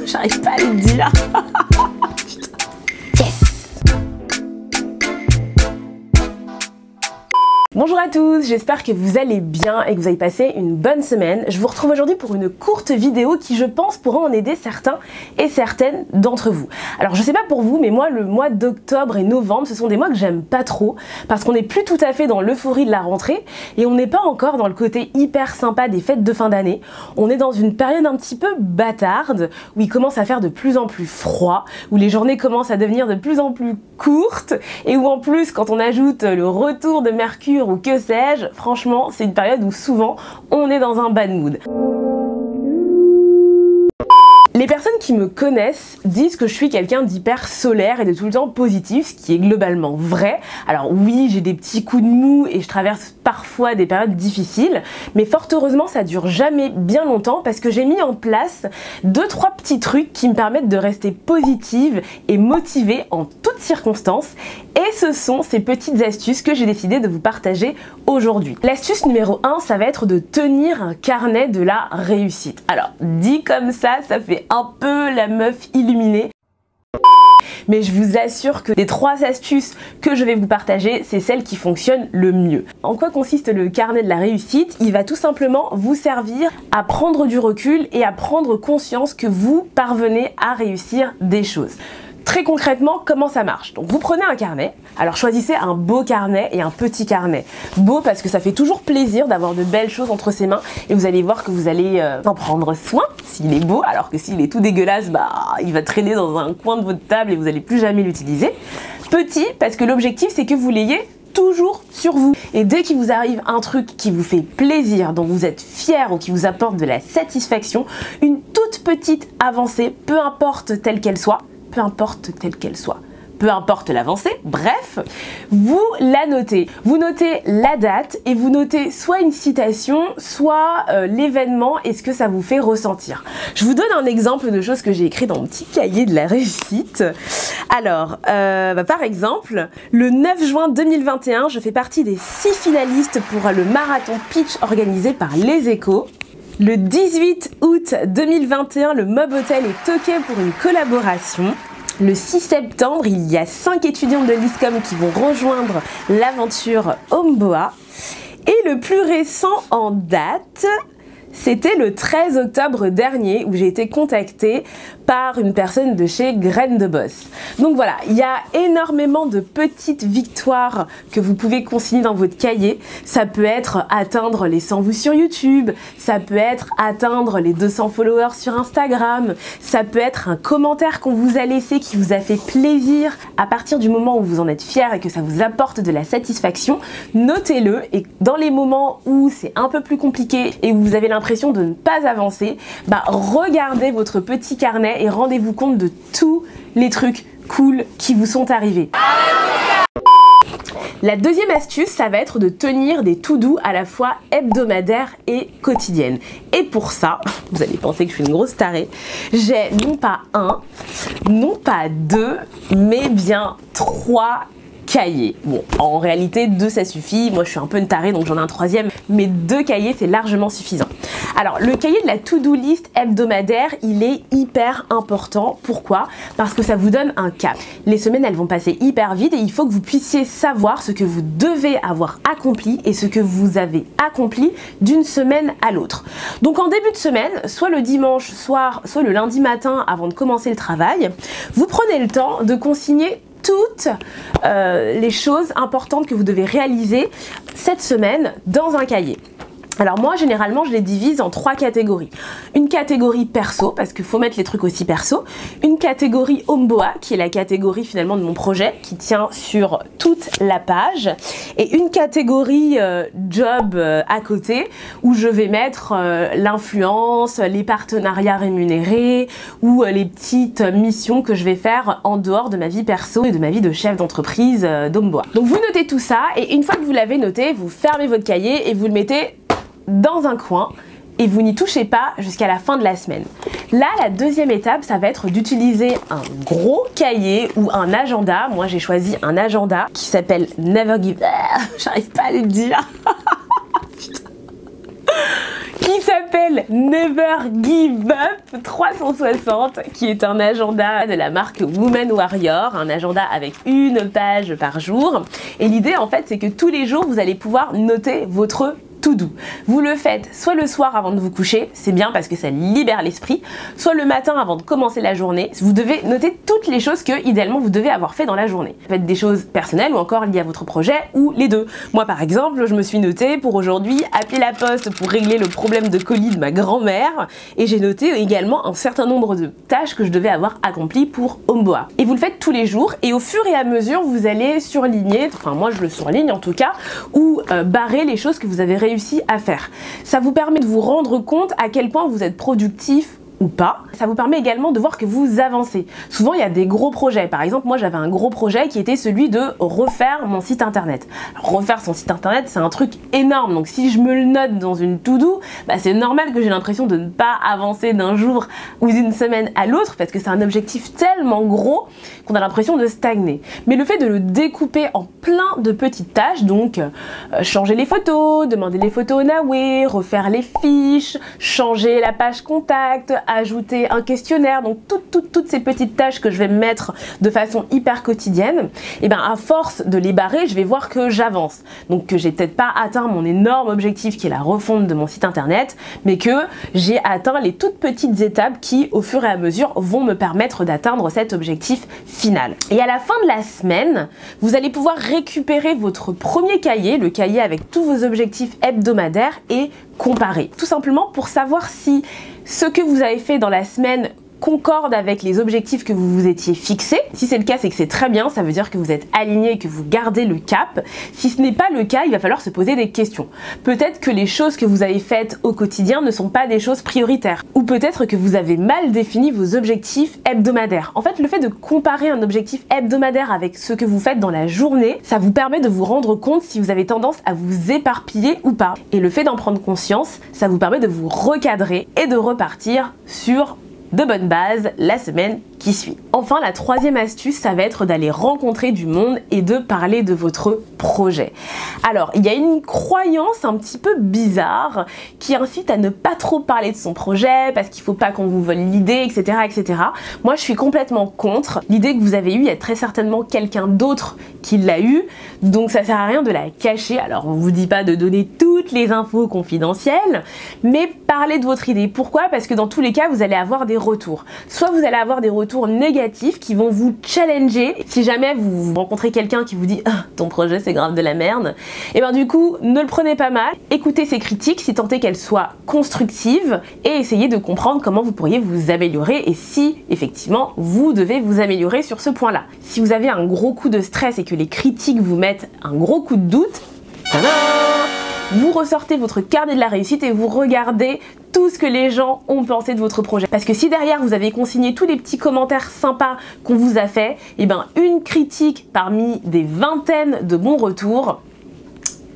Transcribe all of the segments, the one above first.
J'arrive pas à le dire. Bonjour à tous, j'espère que vous allez bien et que vous avez passé une bonne semaine. Je vous retrouve aujourd'hui pour une courte vidéo qui, je pense, pourra en aider certains et certaines d'entre vous. Alors je sais pas pour vous, mais moi le mois d'octobre et novembre, ce sont des mois que j'aime pas trop parce qu'on n'est plus tout à fait dans l'euphorie de la rentrée et on n'est pas encore dans le côté hyper sympa des fêtes de fin d'année. On est dans une période un petit peu bâtarde où il commence à faire de plus en plus froid, où les journées commencent à devenir de plus en plus courtes et où en plus quand on ajoute le retour de Mercure ou que sais-je, franchement c'est une période où souvent on est dans un bad mood. Les personnes qui me connaissent disent que je suis quelqu'un d'hyper solaire et de tout le temps positif, ce qui est globalement vrai. Alors oui, j'ai des petits coups de mou et je traverse parfois des périodes difficiles, mais fort heureusement ça dure jamais bien longtemps parce que j'ai mis en place 2-3 petits trucs qui me permettent de rester positive et motivée en toutes circonstances. Et ce sont ces petites astuces que j'ai décidé de vous partager aujourd'hui. L'astuce numéro 1, ça va être de tenir un carnet de la réussite. Alors dit comme ça fait un peu la meuf illuminée. Mais je vous assure que les 3 astuces que je vais vous partager, c'est celles qui fonctionnent le mieux. En quoi consiste le carnet de la réussite? Il va tout simplement vous servir à prendre du recul et à prendre conscience que vous parvenez à réussir des choses. Très concrètement, comment ça marche? Donc vous prenez un carnet, alors choisissez un beau carnet et un petit carnet. Beau parce que ça fait toujours plaisir d'avoir de belles choses entre ses mains et vous allez voir que vous allez en prendre soin s'il est beau, alors que s'il est tout dégueulasse, bah il va traîner dans un coin de votre table et vous n'allez plus jamais l'utiliser. Petit parce que l'objectif c'est que vous l'ayez toujours sur vous. Et dès qu'il vous arrive un truc qui vous fait plaisir, dont vous êtes fier ou qui vous apporte de la satisfaction, une toute petite avancée, peu importe telle qu'elle soit, peu importe telle qu'elle soit, peu importe l'avancée, bref, vous la notez. Vous notez la date et vous notez soit une citation, soit l'événement et ce que ça vous fait ressentir. Je vous donne un exemple de choses que j'ai écrit dans mon petit cahier de la réussite. Alors, par exemple, le 9 juin 2021, je fais partie des 6 finalistes pour le marathon pitch organisé par Les Échos. Le 18 août 2021, le Mob Hotel est toqué pour une collaboration. Le 6 septembre, il y a 5 étudiants de l'ISCOM qui vont rejoindre l'aventure Homeboa. Et le plus récent en date, c'était le 13 octobre dernier où j'ai été contactée par une personne de chez Graines de Boss. Donc voilà, il y a énormément de petites victoires que vous pouvez consigner dans votre cahier. Ça peut être atteindre les 100 vues sur YouTube, ça peut être atteindre les 200 followers sur Instagram, ça peut être un commentaire qu'on vous a laissé qui vous a fait plaisir. À partir du moment où vous en êtes fier et que ça vous apporte de la satisfaction, notez-le et dans les moments où c'est un peu plus compliqué et où vous avez l'impression de ne pas avancer, regardez votre petit carnet et rendez-vous compte de tous les trucs cool qui vous sont arrivés. La deuxième astuce, ça va être de tenir des to-do à la fois hebdomadaires et quotidiennes. Et pour ça, vous allez penser que je suis une grosse tarée, j'ai non pas 1, non pas 2, mais bien 3 cahiers. Bon, en réalité 2 ça suffit, moi je suis un peu une tarée donc j'en ai un 3e, mais 2 cahiers c'est largement suffisant. Alors le cahier de la to-do list hebdomadaire, il est hyper important. Pourquoi? Parce que ça vous donne un cap. Les semaines elles vont passer hyper vite et il faut que vous puissiez savoir ce que vous devez avoir accompli et ce que vous avez accompli d'une semaine à l'autre. Donc en début de semaine, soit le dimanche soir, soit le lundi matin avant de commencer le travail, vous prenez le temps de consigner toutes les choses importantes que vous devez réaliser cette semaine dans un cahier. Alors moi généralement je les divise en 3 catégories. Une catégorie perso, parce qu'il faut mettre les trucs aussi perso. Une catégorie Homeboa, qui est la catégorie finalement de mon projet, qui tient sur toute la page. Et une catégorie job à côté, où je vais mettre l'influence, les partenariats rémunérés, ou les petites missions que je vais faire en dehors de ma vie perso et de ma vie de chef d'entreprise d'Homeboa. Donc vous notez tout ça, et une fois que vous l'avez noté, vous fermez votre cahier et vous le mettez dans un coin et vous n'y touchez pas jusqu'à la fin de la semaine. Là, la deuxième étape, ça va être d'utiliser un gros cahier ou un agenda. Moi, j'ai choisi un agenda qui s'appelle Never Give Up. J'arrive pas à le dire. Qui s'appelle Never Give Up 360, qui est un agenda de la marque Woman Warrior, un agenda avec une page par jour. Et l'idée en fait, c'est que tous les jours, vous allez pouvoir noter votre to-do. Vous le faites soit le soir avant de vous coucher, c'est bien parce que ça libère l'esprit, soit le matin avant de commencer la journée. Vous devez noter toutes les choses que, idéalement, vous devez avoir fait dans la journée. Ça peut être des choses personnelles ou encore liées à votre projet, ou les deux. Moi, par exemple, je me suis notée pour aujourd'hui appeler la poste pour régler le problème de colis de ma grand-mère, et j'ai noté également un certain nombre de tâches que je devais avoir accomplies pour Homeboa. Et vous le faites tous les jours, et au fur et à mesure, vous allez surligner, enfin moi je le surligne en tout cas, ou barrer les choses que vous avez réussi à faire. Ça vous permet de vous rendre compte à quel point vous êtes productif ou pas. Ça vous permet également de voir que vous avancez. Souvent, il y a des gros projets. Par exemple, moi, j'avais un gros projet qui était celui de refaire mon site internet. Alors, refaire son site internet, c'est un truc énorme. Donc, si je me le note dans une to-do, c'est normal que j'ai l'impression de ne pas avancer d'un jour ou d'une semaine à l'autre parce que c'est un objectif tellement gros qu'on a l'impression de stagner. Mais le fait de le découper en plein de petites tâches, donc changer les photos, demander les photos au Naoué, refaire les fiches, changer la page contact, ajouter un questionnaire, donc toutes ces petites tâches que je vais mettre de façon hyper quotidienne, et bien à force de les barrer, je vais voir que j'avance. Donc que j'ai peut-être pas atteint mon énorme objectif qui est la refonte de mon site internet, mais que j'ai atteint les toutes petites étapes qui, au fur et à mesure, vont me permettre d'atteindre cet objectif final. Et à la fin de la semaine, vous allez pouvoir récupérer votre premier cahier, le cahier avec tous vos objectifs hebdomadaires, et comparer. Tout simplement pour savoir si ce que vous avez fait dans la semaine concorde avec les objectifs que vous vous étiez fixés. Si c'est le cas, c'est que c'est très bien, ça veut dire que vous êtes aligné et que vous gardez le cap. Si ce n'est pas le cas, il va falloir se poser des questions. Peut-être que les choses que vous avez faites au quotidien ne sont pas des choses prioritaires. Ou peut-être que vous avez mal défini vos objectifs hebdomadaires. En fait, le fait de comparer un objectif hebdomadaire avec ce que vous faites dans la journée, ça vous permet de vous rendre compte si vous avez tendance à vous éparpiller ou pas. Et le fait d'en prendre conscience, ça vous permet de vous recadrer et de repartir sur de bonnes bases la semaine qui suit. Enfin, la troisième astuce, ça va être d'aller rencontrer du monde et de parler de votre projet. Alors, il y a une croyance un petit peu bizarre qui incite à ne pas trop parler de son projet parce qu'il faut pas qu'on vous vole l'idée, etc., etc. Moi, je suis complètement contre. L'idée que vous avez eue, il y a très certainement quelqu'un d'autre qui l'a eue, donc ça sert à rien de la cacher. Alors, on vous dit pas de donner toutes les infos confidentielles, mais parlez de votre idée. Pourquoi? Parce que dans tous les cas, vous allez avoir des retours. Soit vous allez avoir des retours négatifs qui vont vous challenger. Si jamais vous rencontrez quelqu'un qui vous dit ah, ton projet c'est grave de la merde, et bien du coup ne le prenez pas mal, écoutez ces critiques si tant est qu'elles soient constructives et essayez de comprendre comment vous pourriez vous améliorer et si effectivement vous devez vous améliorer sur ce point là. Si vous avez un gros coup de stress et que les critiques vous mettent un gros coup de doute, tadam, vous ressortez votre carnet de la réussite et vous regardez tout ce que les gens ont pensé de votre projet. Parce que si derrière vous avez consigné tous les petits commentaires sympas qu'on vous a fait, et ben une critique parmi des vingtaines de bons retours,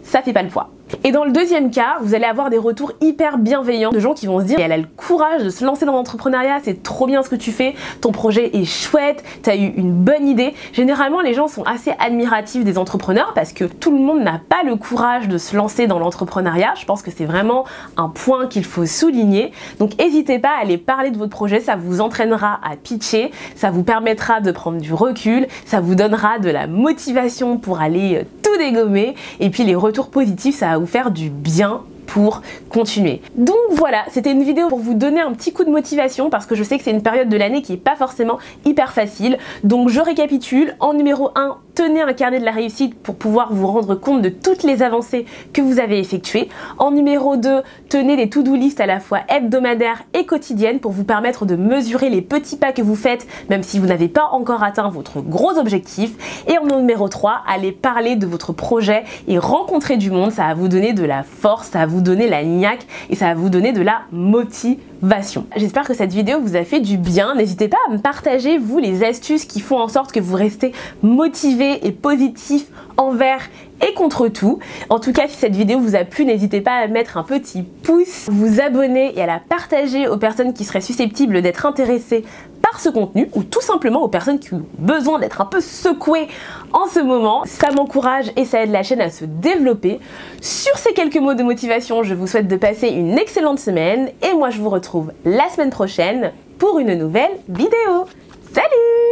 ça fait pas le poids. Et dans le deuxième cas, vous allez avoir des retours hyper bienveillants de gens qui vont se dire elle a le courage de se lancer dans l'entrepreneuriat, c'est trop bien ce que tu fais, ton projet est chouette, t'as eu une bonne idée. Généralement, les gens sont assez admiratifs des entrepreneurs parce que tout le monde n'a pas le courage de se lancer dans l'entrepreneuriat. Je pense que c'est vraiment un point qu'il faut souligner. Donc n'hésitez pas à aller parler de votre projet, ça vous entraînera à pitcher, ça vous permettra de prendre du recul, ça vous donnera de la motivation pour aller tout dégommer et puis les retours positifs, ça va vous faire du bien pour continuer. Donc voilà, c'était une vidéo pour vous donner un petit coup de motivation parce que je sais que c'est une période de l'année qui est pas forcément hyper facile. Donc je récapitule. En numéro 1, tenez un carnet de la réussite pour pouvoir vous rendre compte de toutes les avancées que vous avez effectuées. En numéro 2, tenez des to-do list à la fois hebdomadaires et quotidiennes pour vous permettre de mesurer les petits pas que vous faites même si vous n'avez pas encore atteint votre gros objectif. Et en numéro 3, allez parler de votre projet et rencontrer du monde. Ça va vous donner de la force, ça va vous donner la niaque et ça va vous donner de la motivation. J'espère que cette vidéo vous a fait du bien. N'hésitez pas à me partager vous les astuces qui font en sorte que vous restez motivé et positif envers et contre tout. En tout cas, si cette vidéo vous a plu, n'hésitez pas à mettre un petit pouce, vous abonner et à la partager aux personnes qui seraient susceptibles d'être intéressées par par ce contenu ou tout simplement aux personnes qui ont besoin d'être un peu secouées en ce moment. Ça m'encourage et ça aide la chaîne à se développer. Sur ces quelques mots de motivation, je vous souhaite de passer une excellente semaine et moi je vous retrouve la semaine prochaine pour une nouvelle vidéo. Salut!